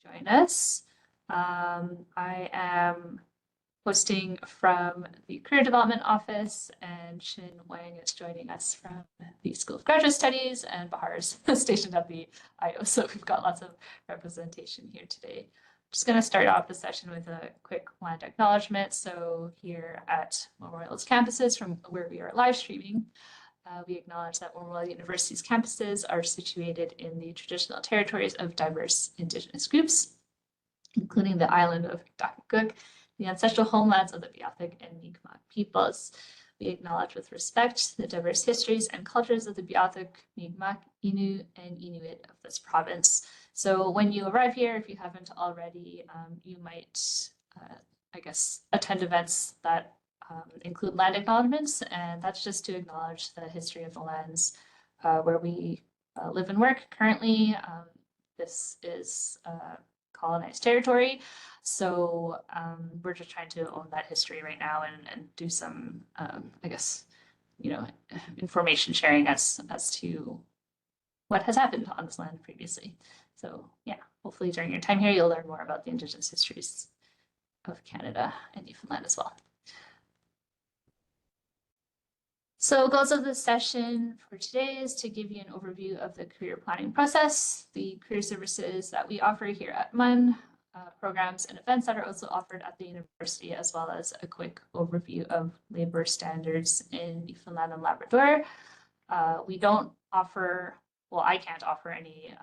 join us. I am hosting from the Career Development Office, and Xin Wang is joining us from the School of Graduate Studies, and Bahar is stationed at the IO, so we've got lots of representation here today. Just going to start off the session with a quick land acknowledgement. So here at Memorial's campuses, from where we are live streaming, we acknowledge that Memorial University's campuses are situated in the traditional territories of diverse Indigenous groups, including the island of Dakakuk, the ancestral homelands of the Beothuk and Mi'kmaq peoples. We acknowledge with respect the diverse histories and cultures of the Beothuk, Mi'kmaq, Innu, and Inuit of this province. So when you arrive here, if you haven't already, you might, I guess, attend events that include land acknowledgements, and that's just to acknowledge the history of the lands where we live and work currently. This is colonized territory, so we're just trying to own that history right now and do some, I guess, information sharing as to what has happened on this land previously. So yeah, hopefully during your time here, you'll learn more about the Indigenous histories of Canada and Newfoundland as well. So goals of this session for today is to give you an overview of the career planning process, the career services that we offer here at MUN, programs and events that are also offered at the university, as well as a quick overview of labor standards in Newfoundland and Labrador. We don't offer, well, I can't offer any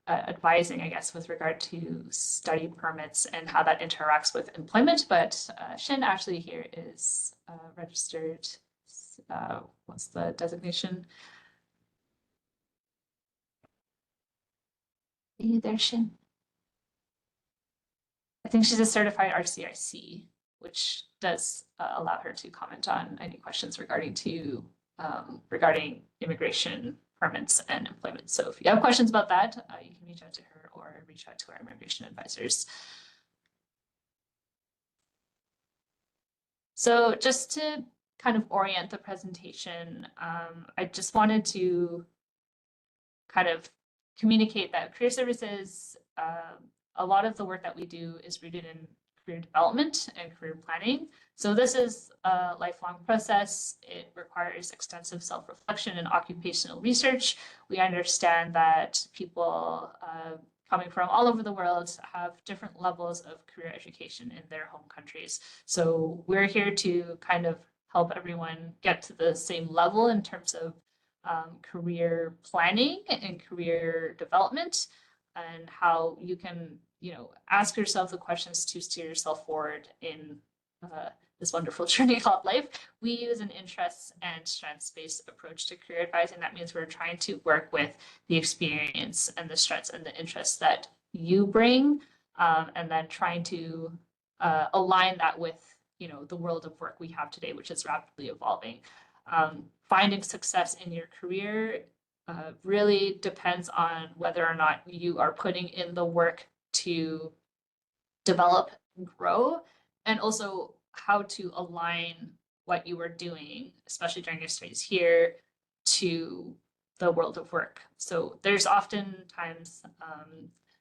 advising, I guess, with regard to study permits and how that interacts with employment, but Xin actually here is registered. What's the designation? Are you there, Xin? I think she's a certified RCIC, which does allow her to comment on any questions regarding immigration permits and employment. So if you have questions about that, you can reach out to her or reach out to our immigration advisors. So just to kind of orient the presentation, I just wanted to kind of communicate that career services, a lot of the work that we do is rooted in career development and career planning. So this is a lifelong process. It requires extensive self-reflection and occupational research. We understand that people coming from all over the world have different levels of career education in their home countries. So we're here to kind of help everyone get to the same level in terms of career planning and career development, and how you can, ask yourself the questions to steer yourself forward in this wonderful journey called life. We use an interests and strengths-based approach to career advising. That means we're trying to work with the experience and the strengths and the interests that you bring, and then trying to align that with the world of work we have today, which is rapidly evolving. Finding success in your career really depends on whether or not you are putting in the work to develop and grow, and also how to align what you are doing, especially during your studies here, to the world of work. So there's oftentimes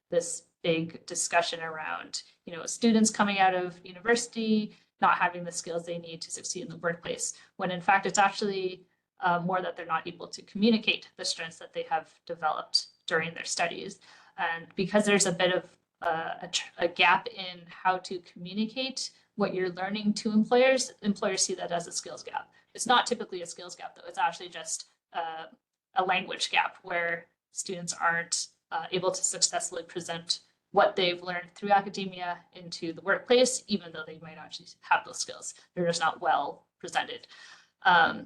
this big discussion around, students coming out of university not having the skills they need to succeed in the workplace, when in fact it's actually more that they're not able to communicate the strengths that they have developed during their studies. And because there's a bit of a gap in how to communicate what you're learning to employers see that as a skills gap. It's not typically a skills gap, though. It's actually just a language gap where students aren't able to successfully present what they've learned through academia into the workplace, even though they might actually have those skills. They're just not well presented.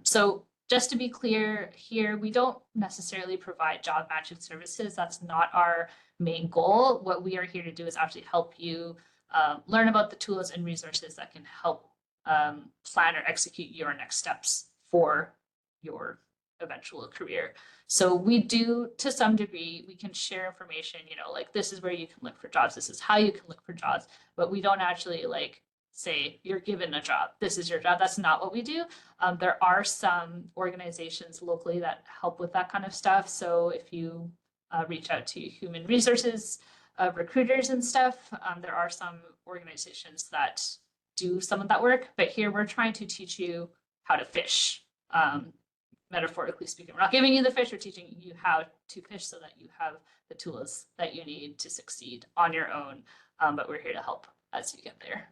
So just to be clear here, we don't necessarily provide job matching services. That's not our main goal. What we are here to do is actually help you learn about the tools and resources that can help plan or execute your next steps for your eventual career. So we do, to some degree, we can share information, like this is where you can look for jobs, this is how you can look for jobs, but we don't actually say you're given a job, this is your job. That's not what we do. There are some organizations locally that help with that kind of stuff. So if you reach out to human resources recruiters and stuff. There are some organizations that do some of that work, but here we're trying to teach you how to fish, metaphorically speaking. We're not giving you the fish, we're teaching you how to fish so that you have the tools that you need to succeed on your own, but we're here to help as you get there.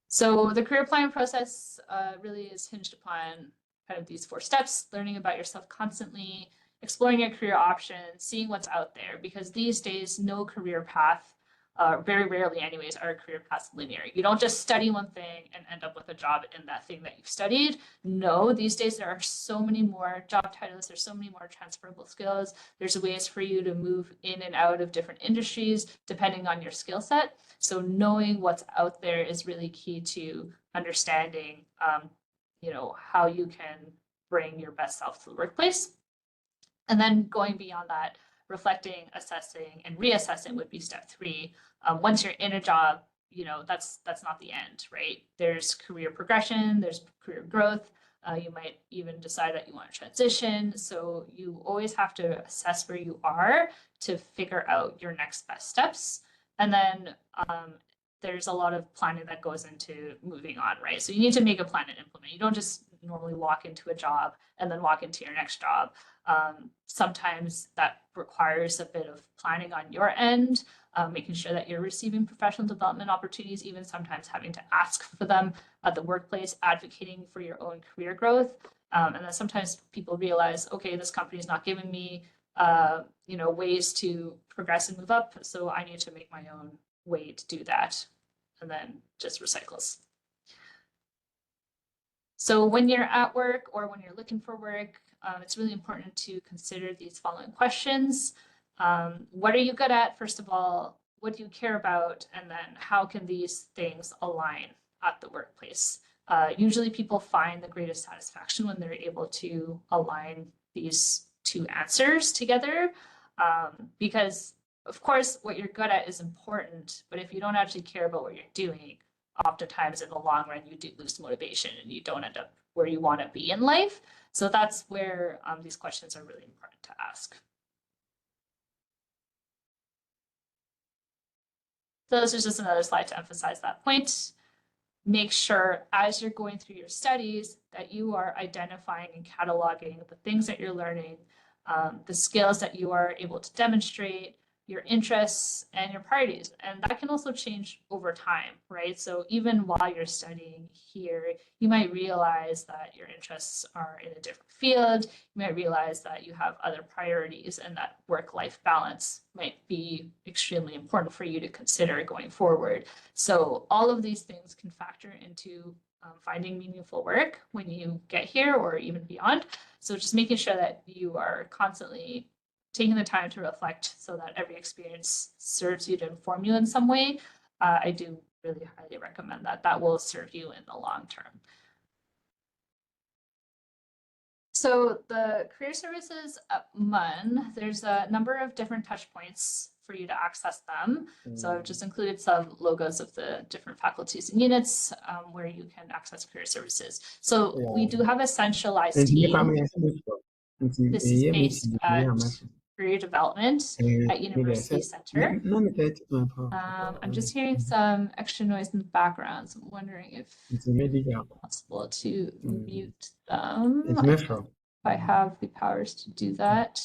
So the career planning process really is hinged upon kind of these 4 steps: learning about yourself constantly, exploring your career options, seeing what's out there, because these days, no career path, very rarely anyways, are career paths linear. You don't just study one thing and end up with a job in that thing that you've studied. No, these days there are so many more job titles, there's so many more transferable skills, there's ways for you to move in and out of different industries depending on your skill set. So knowing what's out there is really key to understanding, how you can bring your best self to the workplace. And then going beyond that, reflecting, assessing, and reassessing would be step 3. Once you're in a job, that's not the end, right? There's career progression, there's career growth. You might even decide that you want to transition. So you always have to assess where you are to figure out your next best steps. And then there's a lot of planning that goes into moving on, right? So you need to make a plan and implement. You don't just normally walk into a job and then walk into your next job. Sometimes that requires a bit of planning on your end, making sure that you're receiving professional development opportunities, even sometimes having to ask for them at the workplace, advocating for your own career growth. And then sometimes people realize, okay, this company is not giving me, ways to progress and move up, so I need to make my own way to do that, and then just recycles. So when you're at work or when you're looking for work, it's really important to consider these following questions. What are you good at? First of all, what do you care about? And then how can these things align at the workplace? Usually people find the greatest satisfaction when they're able to align these 2 answers together, because of course what you're good at is important, but if you don't actually care about what you're doing, oftentimes in the long run, you do lose motivation and you don't end up where you want to be in life. So that's where these questions are really important to ask. So this is just another slide to emphasize that point. Make sure as you're going through your studies that you are identifying and cataloging the things that you're learning, the skills that you are able to demonstrate, your interests and your priorities. And that can also change over time, right? So even while you're studying here, you might realize that your interests are in a different field. You might realize that you have other priorities and that work-life balance might be extremely important for you to consider going forward. So all of these things can factor into finding meaningful work when you get here or even beyond. So just making sure that you are constantly taking the time to reflect so that every experience serves you to inform you in some way. I do really highly recommend that. That will serve you in the long term. So the Career Services at MUN, there's a number of different touch points for you to access them. So I've just included some logos of the different faculties and units where you can access career services. So we do have a centralized team. This is based at Career Development at University Center. I'm just hearing some extra noise in the background, so I'm wondering if it's possible to mute them. If I have the powers to do that.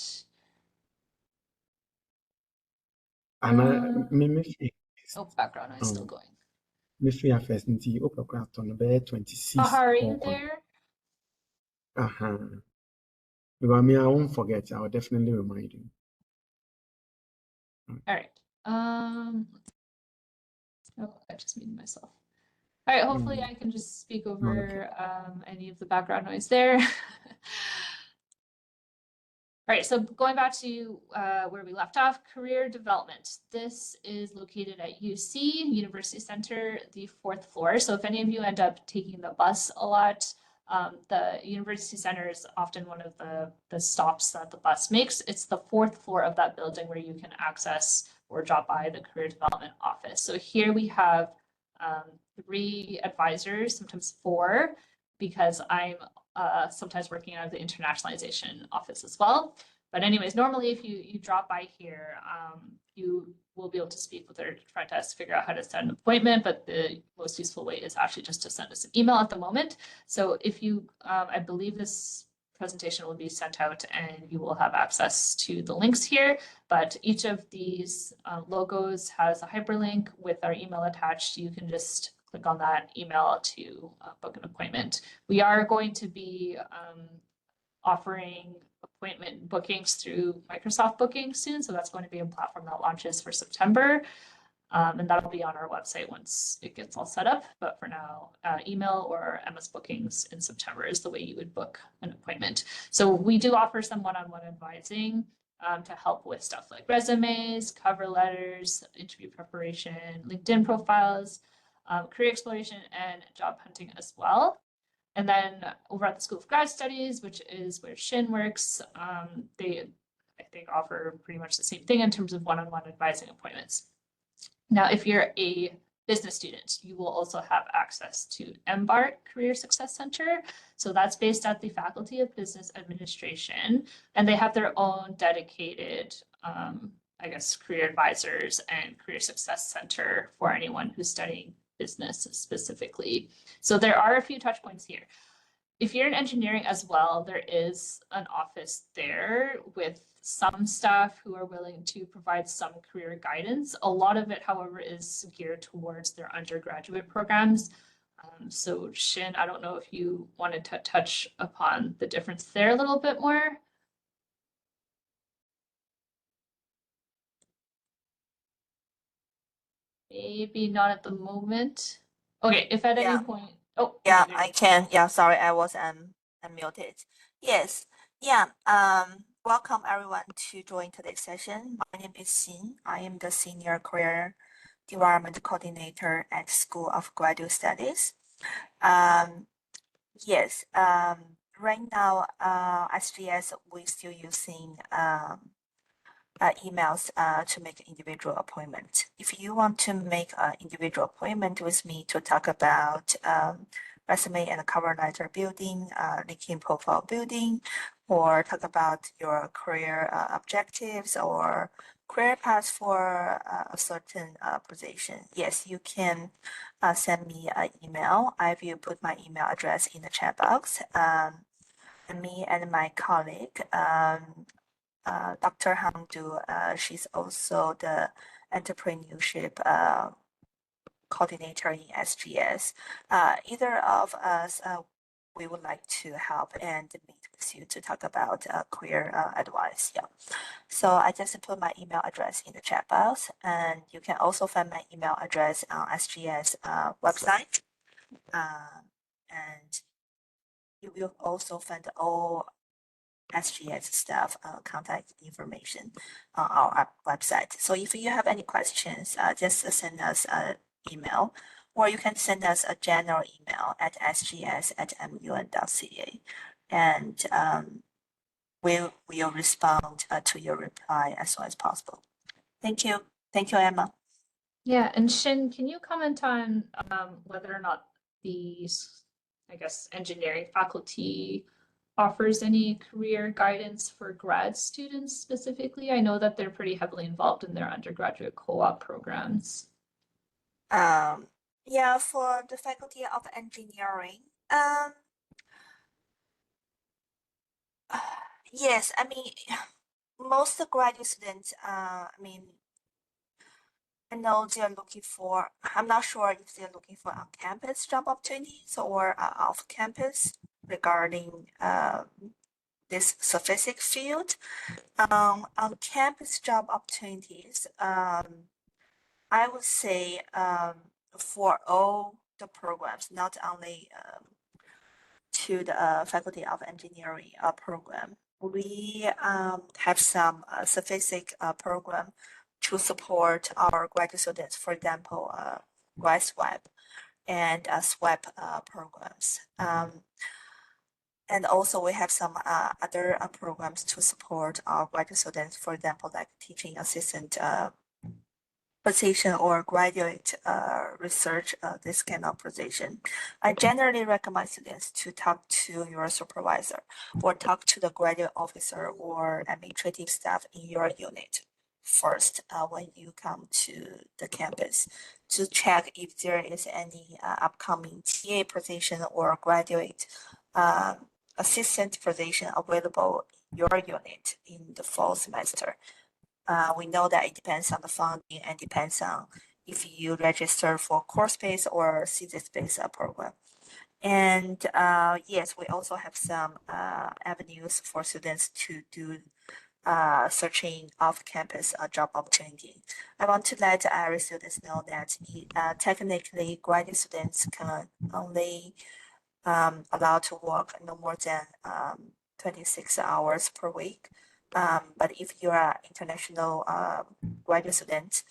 Oh, background noise still going. How are you there? Because me, I won't forget. I will definitely remind you. All right. Oh, I just muted myself. All right. Hopefully, I can just speak over any of the background noise there. All right. So going back to where we left off, career development. This is located at UC University Center, the 4th floor. So if any of you end up taking the bus a lot, the University Center is often one of the stops that the bus makes. It's the 4th floor of that building where you can access or drop by the career development office. So here we have 3 advisors, sometimes 4, because I'm sometimes working out of the internationalization office as well. But anyways, normally if you drop by here, you will be able to speak with our front desk, figure out how to set an appointment, but the most useful way is actually just to send us an email at the moment. So if you, I believe this presentation will be sent out and you will have access to the links here, but each of these logos has a hyperlink with our email attached. You can just click on that email to book an appointment. We are going to be offering appointment bookings through Microsoft Booking soon. So that's going to be a platform that launches for September. And that'll be on our website once it gets all set up. But for now, email or MS Bookings in September is the way you would book an appointment. So we do offer some one-on-one advising to help with stuff like resumes, cover letters, interview preparation, LinkedIn profiles, career exploration, and job hunting as well. And then over at the School of Grad Studies, which is where Shin works, they, I think, offer pretty much the same thing in terms of one-on-one advising appointments. Now, if you're a business student, you will also have access to Embark Career Success Center. So that's based at the Faculty of Business Administration, and they have their own dedicated, I guess, career advisors and career success center for anyone who's studying business specifically. So there are a few touch points here. If you're in engineering as well, there is an office there with some staff who are willing to provide some career guidance. A lot of it, however, is geared towards their undergraduate programs. So Shin, I don't know if you wanted to touch upon the difference there a little bit more. Maybe not at the moment. Okay, if at any point, oh. Yeah, okay, I can. Yeah, sorry, I was unmuted. Yes. Yeah. Welcome everyone to join today's session. My name is Xin. I am the Senior Career Development Coordinator at School of Graduate Studies. Yes. Right now, SGS, we're still using emails to make an individual appointment. If you want to make an individual appointment with me to talk about resume and cover letter building, LinkedIn profile building, or talk about your career objectives or career path for a certain position, yes, you can send me an email. I will put my email address in the chat box. And me and my colleague, Dr. Hang Du, she's also the entrepreneurship coordinator in SGS. Either of us, we would like to help and meet with you to talk about career advice. Yeah. So I just put my email address in the chat box, and you can also find my email address on SGS website. And you will also find all SGS staff contact information on our website. So if you have any questions, just send us an email, or you can send us a general email at sgs@mun.ca, and we'll respond to your reply as soon as possible. Thank you. Thank you, Emma. Yeah, and Shin, can you comment on whether or not the, I guess, engineering faculty offers any career guidance for grad students specifically? I know that they're pretty heavily involved in their undergraduate co-op programs. Yeah, for the Faculty of Engineering, yes, I mean, most graduate students, I know they're looking for, I'm not sure if they're looking for on-campus job opportunities or off-campus regarding this specific field. On-campus job opportunities, I would say for all the programs, not only to the Faculty of Engineering program, we have some specific program to support our graduate students, for example, GradSwap and SWAP programs. And also we have some other programs to support our graduate students, for example, like teaching assistant position or graduate research, this kind of position. I generally recommend students to talk to your supervisor or talk to the graduate officer or administrative staff in your unit first when you come to the campus to check if there is any upcoming TA position or graduate assistant position available in your unit in the fall semester. We know that it depends on the funding and depends on if you register for course-based or thesis-based program. And yes, we also have some avenues for students to do searching off-campus job opportunity. I want to let Irish students know that technically graduate students can only allowed to work no more than 26 hours per week. But if you are international graduate student,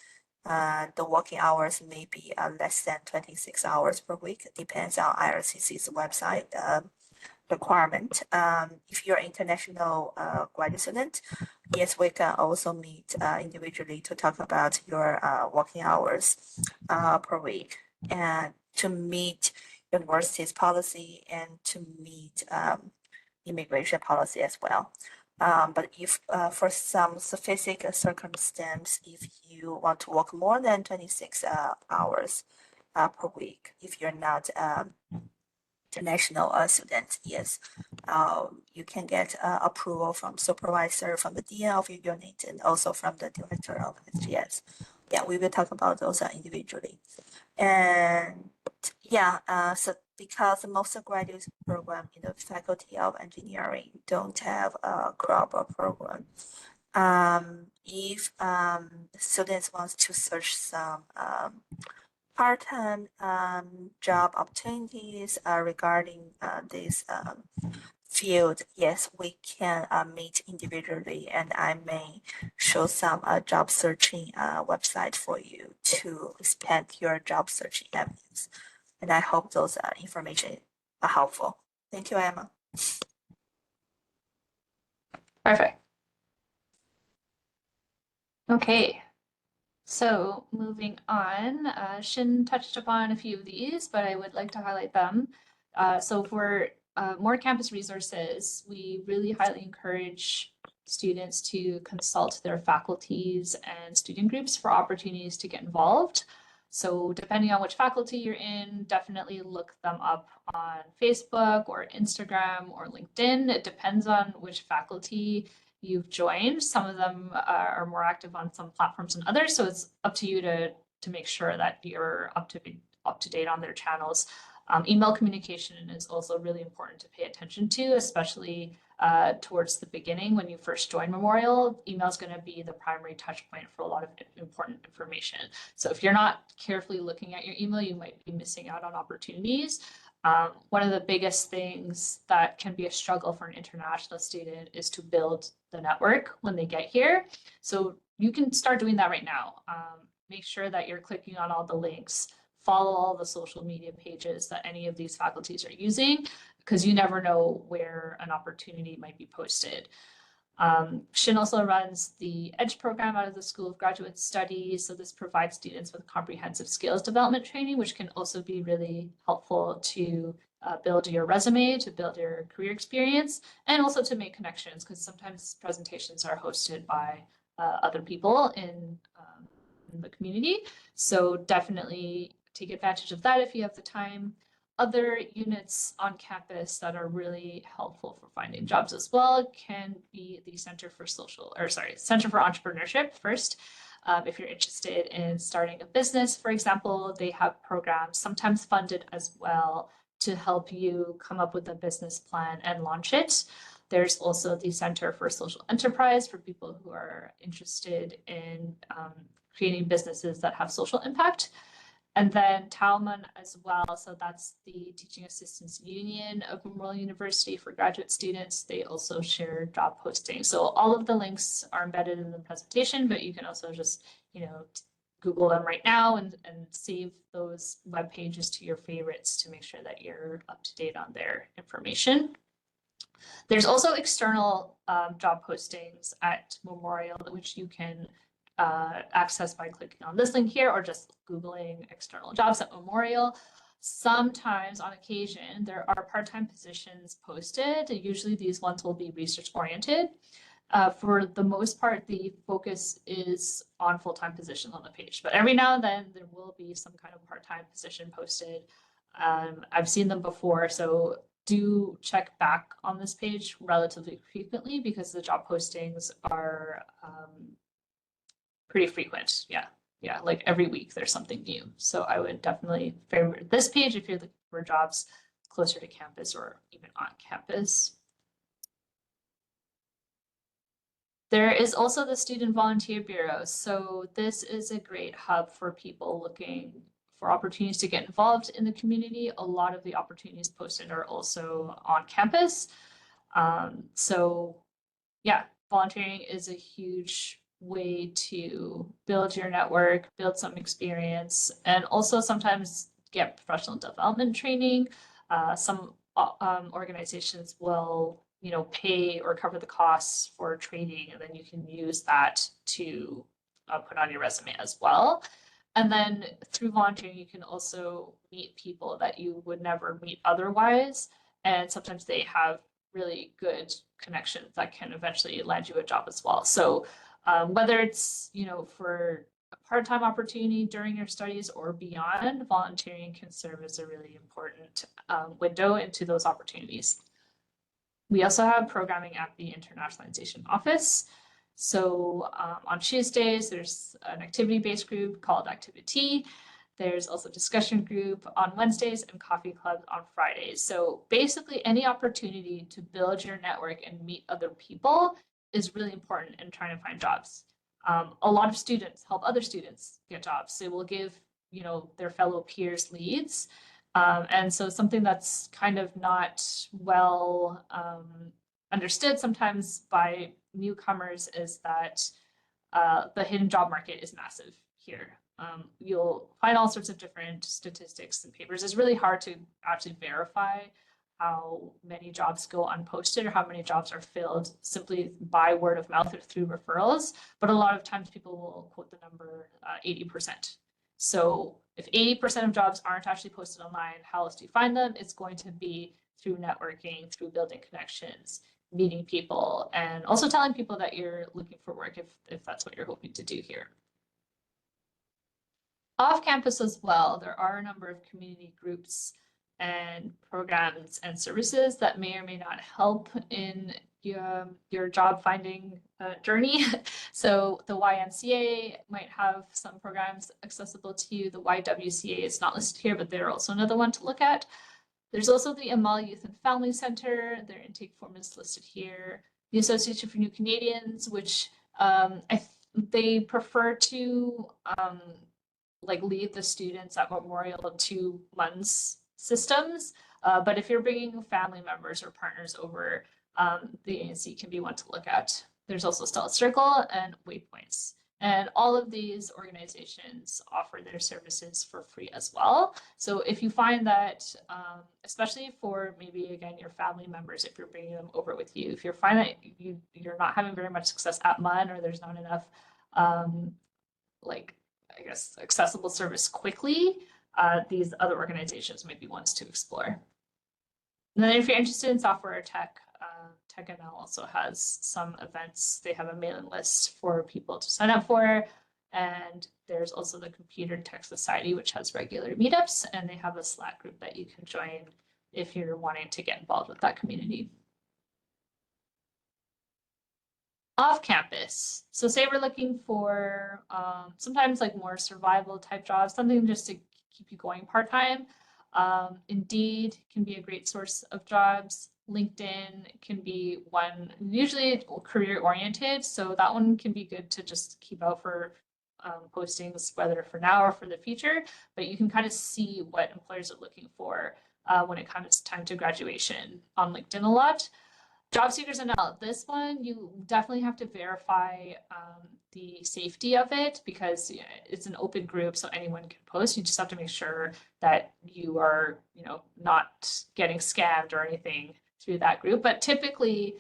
the working hours may be less than 26 hours per week. It depends on IRCC's website requirement. If you're international graduate student, yes, we can also meet individually to talk about your working hours per week and to meet university's policy and to meet immigration policy as well. But if for some specific circumstance, if you want to work more than 26 hours per week, if you're not international student, yes, you can get approval from supervisor, from the dean of your unit, and also from the director of SGS. Yeah, we will talk about those individually. And yeah, so because most graduate program in the Faculty of Engineering don't have a crop program, if students want to search some part-time job opportunities regarding this field, yes, we can meet individually, and I may show some job searching website for you to expand your job searching avenues. And I hope those information are helpful. Thank you, Emma. Perfect. Okay. So moving on, Shin touched upon a few of these, but I would like to highlight them. So for more campus resources, we really highly encourage students to consult their faculties and student groups for opportunities to get involved. So depending on which faculty you're in, definitely look them up on Facebook or Instagram or LinkedIn. It depends on which faculty you've joined. Some of them are more active on some platforms than others, so it's up to you to make sure that you're up to date on their channels. Email communication is also really important to pay attention to, especially towards the beginning when you first join Memorial. Email is going to be the primary touch point for a lot of important information. So if you're not carefully looking at your email, you might be missing out on opportunities. One of the biggest things that can be a struggle for an international student is to build the network when they get here. So you can start doing that right now. Make sure that you're clicking on all the links, follow all the social media pages that any of these faculties are using, because you never know where an opportunity might be posted. Shin also runs the EDGE program out of the School of Graduate Studies. So this provides students with comprehensive skills development training, which can also be really helpful to build your resume, to build your career experience, and also to make connections, because sometimes presentations are hosted by other people in the community. So definitely take advantage of that if you have the time. Other units on campus that are really helpful for finding jobs as well can be the Center for Entrepreneurship first. If you're interested in starting a business, for example, they have programs sometimes funded as well to help you come up with a business plan and launch it. There's also the Center for Social Enterprise for people who are interested in creating businesses that have social impact. And then Talman as well. So that's the Teaching Assistants Union of Memorial University for graduate students. They also share job postings. So all of the links are embedded in the presentation, but you can also just, Google them right now and save those web pages to your favorites to make sure that you're up to date on their information. There's also external job postings at Memorial, which you can access by clicking on this link here or just Googling external jobs at Memorial. Sometimes, on occasion, there are part-time positions posted. Usually these ones will be research oriented. For the most part, the focus is on full-time positions on the page, but every now and then there will be some kind of part-time position posted. I've seen them before, so do check back on this page relatively frequently because the job postings are pretty frequent. Yeah, like every week there's something new. So I would definitely favor this page if you're looking for jobs closer to campus or even on campus. There is also the Student Volunteer Bureau. So this is a great hub for people looking for opportunities to get involved in the community. A lot of the opportunities posted are also on campus. So yeah, volunteering is a huge way to build your network, build some experience, and also sometimes get professional development training. Some organizations will pay or cover the costs for training, and then you can use that to put on your resume as well. And then through volunteering, you can also meet people that you would never meet otherwise. And sometimes they have really good connections that can eventually land you a job as well. So whether it's, for a part-time opportunity during your studies or beyond, volunteering can serve as a really important window into those opportunities. We also have programming at the Internationalization Office. So on Tuesdays, there's an activity-based group called Activity. There's also a discussion group on Wednesdays and coffee clubs on Fridays. So basically any opportunity to build your network and meet other people is really important in trying to find jobs. A lot of students help other students get jobs. They will give, their fellow peers leads. And so something that's kind of not well understood sometimes by newcomers is that the hidden job market is massive here. You'll find all sorts of different statistics and papers. It's really hard to actually verify how many jobs go unposted or how many jobs are filled simply by word of mouth or through referrals. But a lot of times people will quote the number 80%. So if 80% of jobs aren't actually posted online, how else do you find them? It's going to be through networking, through building connections, meeting people, and also telling people that you're looking for work if that's what you're hoping to do here. Off campus as well, there are a number of community groups and programs and services that may or may not help in your job finding journey. So the YMCA might have some programs accessible to you. The YWCA is not listed here, but they're also another one to look at. There's also the Amal Youth and Family Center. Their intake form is listed here. The Association for New Canadians, which they prefer to leave the students at Memorial 2 months systems. But if you're bringing family members or partners over, the ANC can be one to look at. There's also Stella Circle and Waypoints. And all of these organizations offer their services for free as well. So if you find that, especially for maybe, again, your family members, if you're bringing them over with you, if you find that you're not having very much success at MUN or there's not enough, I guess, accessible service quickly, these other organizations might be ones to explore. And then if you're interested in software or tech, TechNL also has some events. They have a mailing list for people to sign up for. And there's also the Computer Tech Society, which has regular meetups, and they have a Slack group that you can join if you're wanting to get involved with that community. Off campus. So say we're looking for sometimes more survival type jobs, something just to keep you going part-time. Indeed can be a great source of jobs. LinkedIn can be one, usually career oriented. So that one can be good to just keep out for postings, whether for now or for the future, but you can kind of see what employers are looking for when it comes time to graduation on LinkedIn a lot. Job Seekers NL, this one, you definitely have to verify the safety of it because it's an open group, so anyone can post. You just have to make sure that you are, not getting scammed or anything through that group. But typically,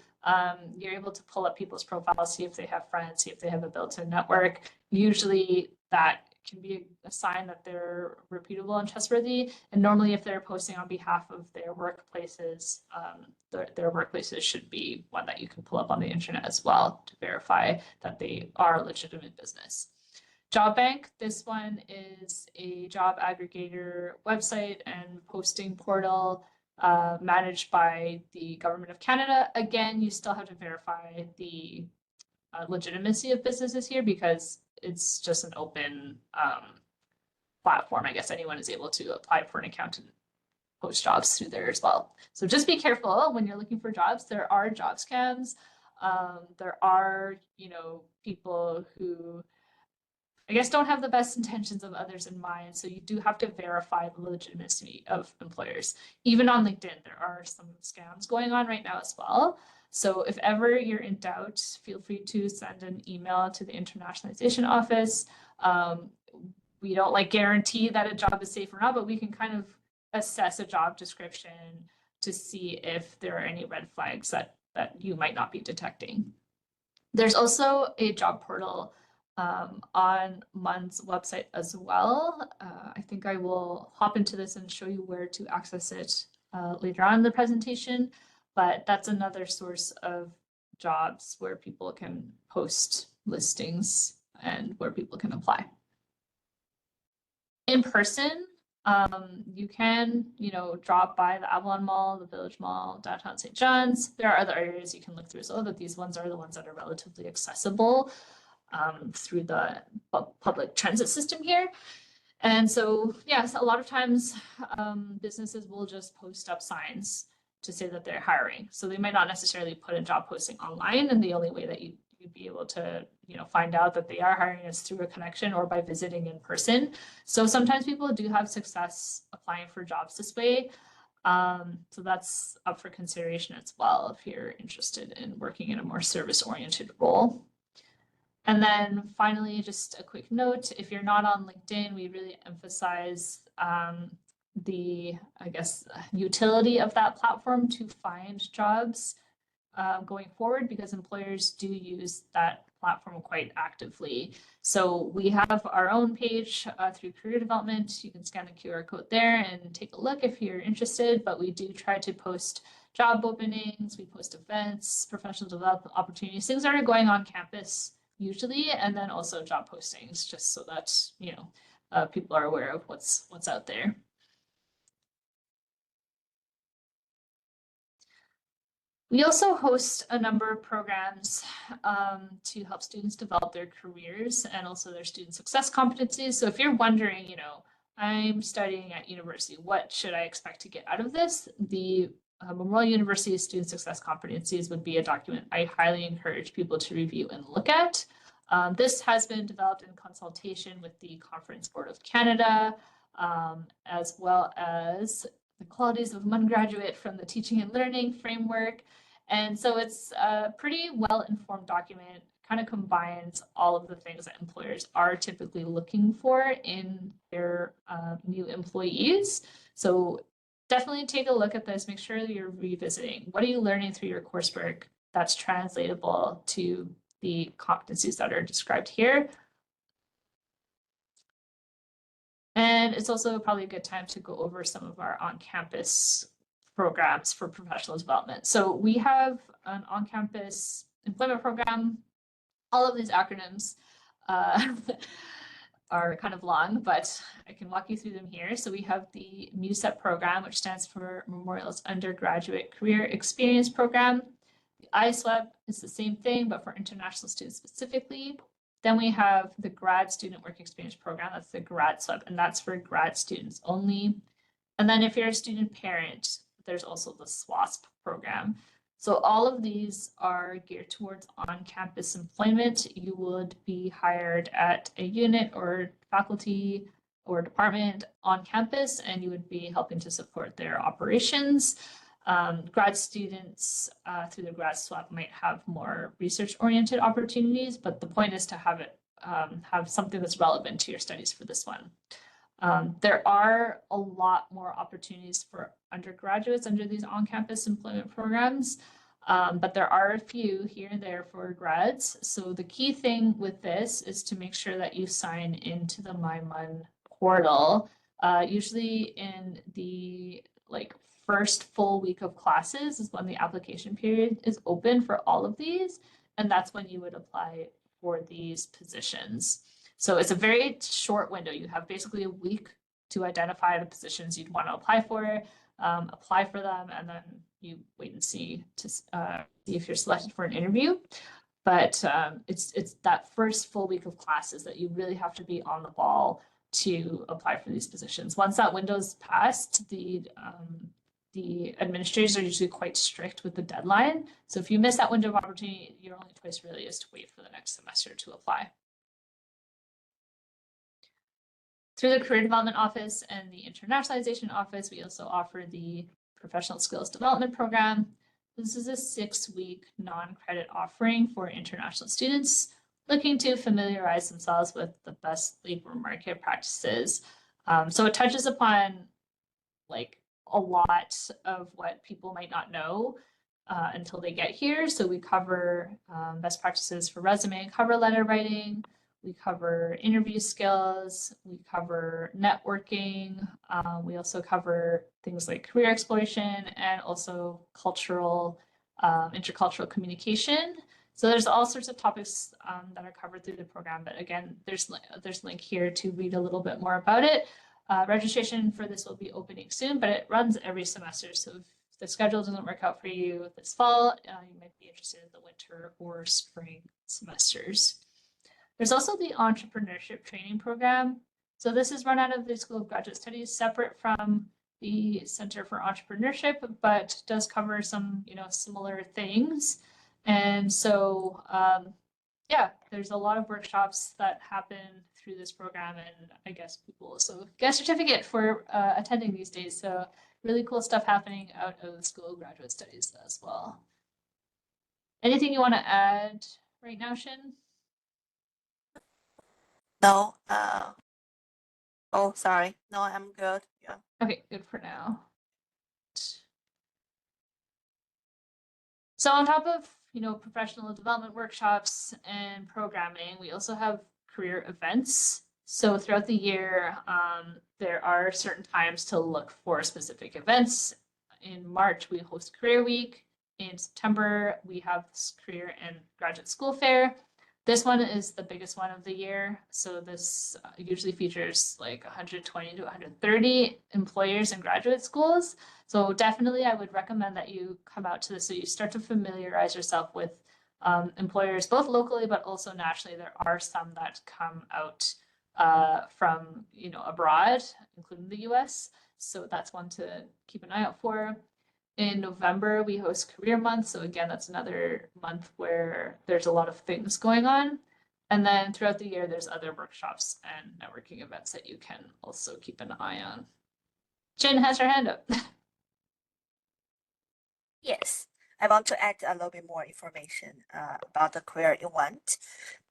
you're able to pull up people's profiles, see if they have friends, see if they have a built-in network. Usually that can be a sign that they're reputable and trustworthy. And normally if they're posting on behalf of their workplaces, their workplaces should be one that you can pull up on the internet as well to verify that they are a legitimate business. Job Bank, this one is a job aggregator website and posting portal managed by the Government of Canada. Again, you still have to verify the legitimacy of businesses here because it's just an open platform. I guess anyone is able to apply for an account and post jobs through there as well. So just be careful when you're looking for jobs. There are job scams. There are, people who I guess don't have the best intentions of others in mind. So you do have to verify the legitimacy of employers. Even on LinkedIn, there are some scams going on right now as well. So if ever you're in doubt, feel free to send an email to the internationalization office. We don't guarantee that a job is safe or not, but we can kind of assess a job description to see if there are any red flags that you might not be detecting. There's also a job portal on MUN's website as well. I think I will hop into this and show you where to access it later on in the presentation, but that's another source of jobs where people can post listings and where people can apply. In person, you can, drop by the Avalon Mall, the Village Mall, downtown St. John's. There are other areas you can look through as well, but these ones are the ones that are relatively accessible through the public transit system here. And so, yes, a lot of times businesses will just post up signs to say that they're hiring. So they might not necessarily put a job posting online, and the only way that you'd be able to, find out that they are hiring is through a connection or by visiting in person. So sometimes people do have success applying for jobs this way. So that's up for consideration as well if you're interested in working in a more service-oriented role. And then finally, just a quick note, if you're not on LinkedIn, we really emphasize the, utility of that platform to find jobs going forward, because employers do use that platform quite actively. So we have our own page through career development. You can scan the QR code there and take a look if you're interested, but we do try to post job openings, we post events, professional development opportunities, things that are going on campus usually, and then also job postings, just so that people are aware of what's out there. We also host a number of programs to help students develop their careers and also their student success competencies. So if you're wondering, I'm studying at university, what should I expect to get out of this? The Memorial University Student Success Competencies would be a document I highly encourage people to review and look at. This has been developed in consultation with the Conference Board of Canada, as well as the qualities of MUN graduate from the Teaching and Learning Framework. And so it's a pretty well-informed document, kind of combines all of the things that employers are typically looking for in their new employees. So definitely take a look at this, make sure that you're revisiting. What are you learning through your coursework that's translatable to the competencies that are described here? And it's also probably a good time to go over some of our on-campus programs for professional development. So we have an on-campus employment program. All of these acronyms are kind of long, but I can walk you through them here. So we have the MUSEP program, which stands for Memorial's Undergraduate Career Experience Program. The ISWEP is the same thing, but for international students specifically. Then we have the Grad Student Work Experience Program. That's the GradSWEP, and that's for grad students only. And then if you're a student parent, there's also the SWASP program. So all of these are geared towards on-campus employment. You would be hired at a unit or faculty or department on campus, and you would be helping to support their operations. Grad students through the GradSWEP might have more research-oriented opportunities, but the point is to have it have something that's relevant to your studies for this one. There are a lot more opportunities for undergraduates under these on-campus employment programs. But there are a few here and there for grads. So the key thing with this is to make sure that you sign into the MyMun portal. Usually in the first full week of classes is when the application period is open for all of these, and that's when you would apply for these positions. So it's a very short window. You have basically a week to identify the positions you'd want to apply for them, and then you wait and see to see if you're selected for an interview. But it's that first full week of classes that you really have to be on the ball to apply for these positions. Once that window's passed, the administrators are usually quite strict with the deadline. So if you miss that window of opportunity, your only choice really is to wait for the next semester to apply. Through the Career Development Office and the Internationalization Office, we also offer the Professional Skills Development Program. This is a 6-week non-credit offering for international students looking to familiarize themselves with the best labor market practices. So it touches upon a lot of what people might not know until they get here. So we cover best practices for resume and cover letter writing. We cover interview skills. We cover networking. We also cover things like career exploration and also intercultural communication. So there's all sorts of topics that are covered through the program. But again, there's a link here to read a little bit more about it. Registration for this will be opening soon, but it runs every semester. So if the schedule doesn't work out for you this fall, you might be interested in the winter or spring semesters. There's also the entrepreneurship training program. So this is run out of the School of Graduate Studies, separate from the Center for Entrepreneurship, but does cover some, similar things. And so, yeah, there's a lot of workshops that happen through this program, and I guess people also get a certificate for attending these days. So really cool stuff happening out of the School of Graduate Studies as well. Anything you want to add right now, Shin? No. Oh, sorry. No, I'm good. Yeah. Okay, good for now. So on top of, professional development workshops and programming, we also have career events. So throughout the year, there are certain times to look for specific events. In March, we host Career Week. In September, we have this Career and Graduate School Fair. This one is the biggest one of the year. So this usually features 120 to 130 employers and graduate schools. So definitely I would recommend that you come out to this so you start to familiarize yourself with employers, both locally, but also nationally. There are some that come out from, abroad, including the US. So that's one to keep an eye out for. In November, we host Career Month. So again, that's another month where there's a lot of things going on. And then throughout the year, there's other workshops and networking events that you can also keep an eye on. Jen has her hand up. Yes, I want to add a little bit more information about the career event.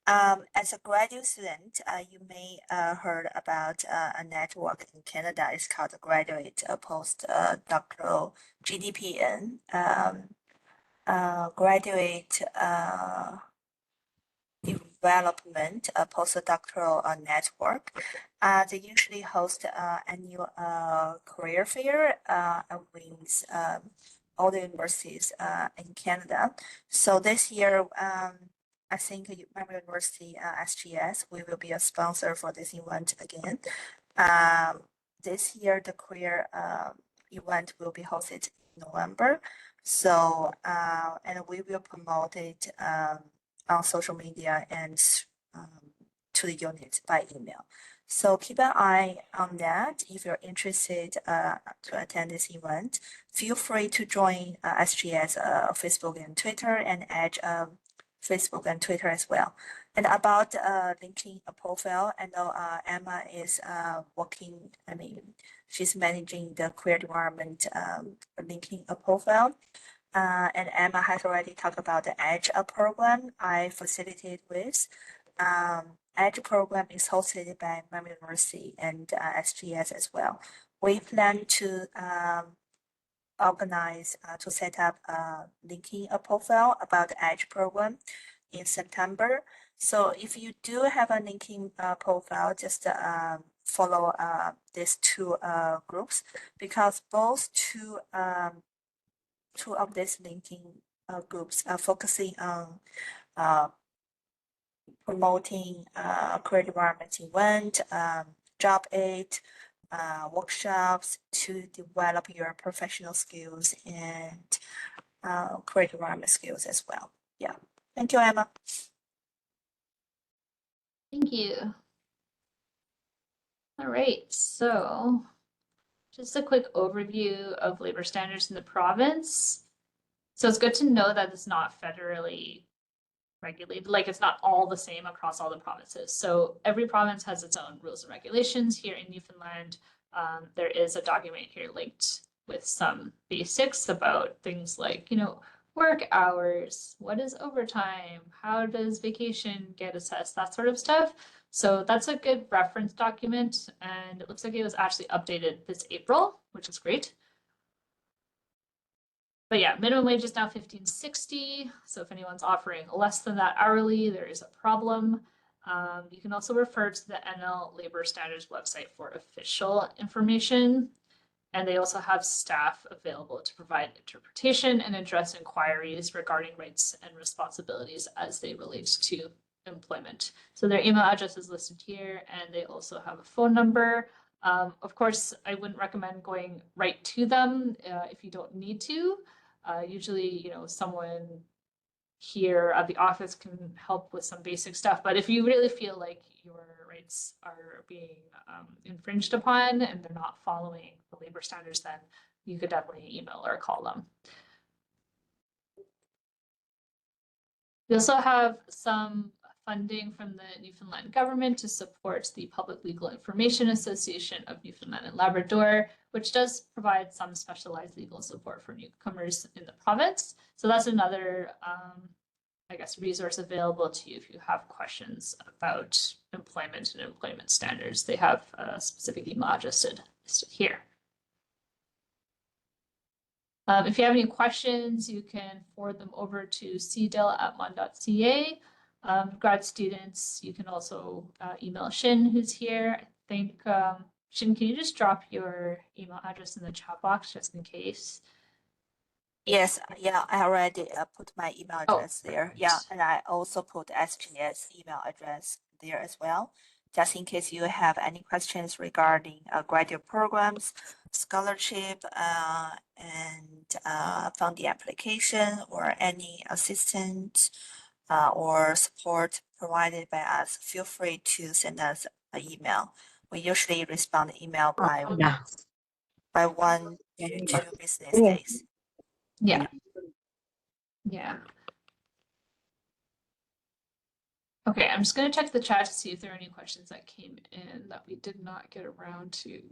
As a graduate student, you may heard about a network in Canada. It's called the Graduate Postdoctoral GDPN. Graduate Development Postdoctoral Network. They usually host annual career fair with all the universities in Canada. So this year, I think Memorial University SGS, we will be a sponsor for this event again. This year, the career event will be hosted in November. So, and we will promote it on social media and to the unit by email. So keep an eye on that. If you're interested to attend this event, feel free to join SGS Facebook and Twitter, and add Facebook and Twitter as well. And about linking a profile, I know Emma is working, she's managing the career development linking a profile. And Emma has already talked about the EDGE program I facilitate with. EDGE program is hosted by Memorial University and SGS as well. We plan to organize to set up linking a profile about the EDGE program in September. So if you do have a linking profile, just follow these two groups, because both two of these linking groups are focusing on promoting career development event, job aid, workshops to develop your professional skills and career development skills as well. Yeah. Thank you, Emma. Thank you. All right, so just a quick overview of labor standards in the province. So it's good to know that it's not federally regulated, like it's not all the same across all the provinces. So every province has its own rules and regulations. Here in Newfoundland, there is a document here linked with some basics about things like, work hours, what is overtime, how does vacation get assessed, that sort of stuff. So that's a good reference document, and it looks like it was actually updated this April, which is great. But yeah, minimum wage is now $15.60. So if anyone's offering less than that hourly, there is a problem. You can also refer to the NL Labor Standards website for official information. And they also have staff available to provide interpretation and address inquiries regarding rights and responsibilities as they relate to employment. So their email address is listed here, and they also have a phone number. Of course, I wouldn't recommend going right to them if you don't need to. Usually, someone here at the office can help with some basic stuff. But if you really feel like your rights are being infringed upon and they're not following the labor standards, then you could definitely email or call them. We also have some funding from the Newfoundland government to support the Public Legal Information Association of Newfoundland and Labrador, which does provide some specialized legal support for newcomers in the province. So that's another, resource available to you if you have questions about employment and employment standards. They have a specific email address listed here. If you have any questions, you can forward them over to cdel@mon.ca. Grad students, you can also email Shin, who's here. I think, Shin, can you just drop your email address in the chat box just in case? Yes, yeah, I already put my email address there. Yeah, and I also put SGS email address there as well, just in case you have any questions regarding graduate programs, scholarship, and funding application, or any assistance or support provided by us. Feel free to send us an email. We usually respond email by 1 to 2 business days. Yeah. Yeah. Okay, I'm just going to check the chat to see if there are any questions that came in that we did not get around to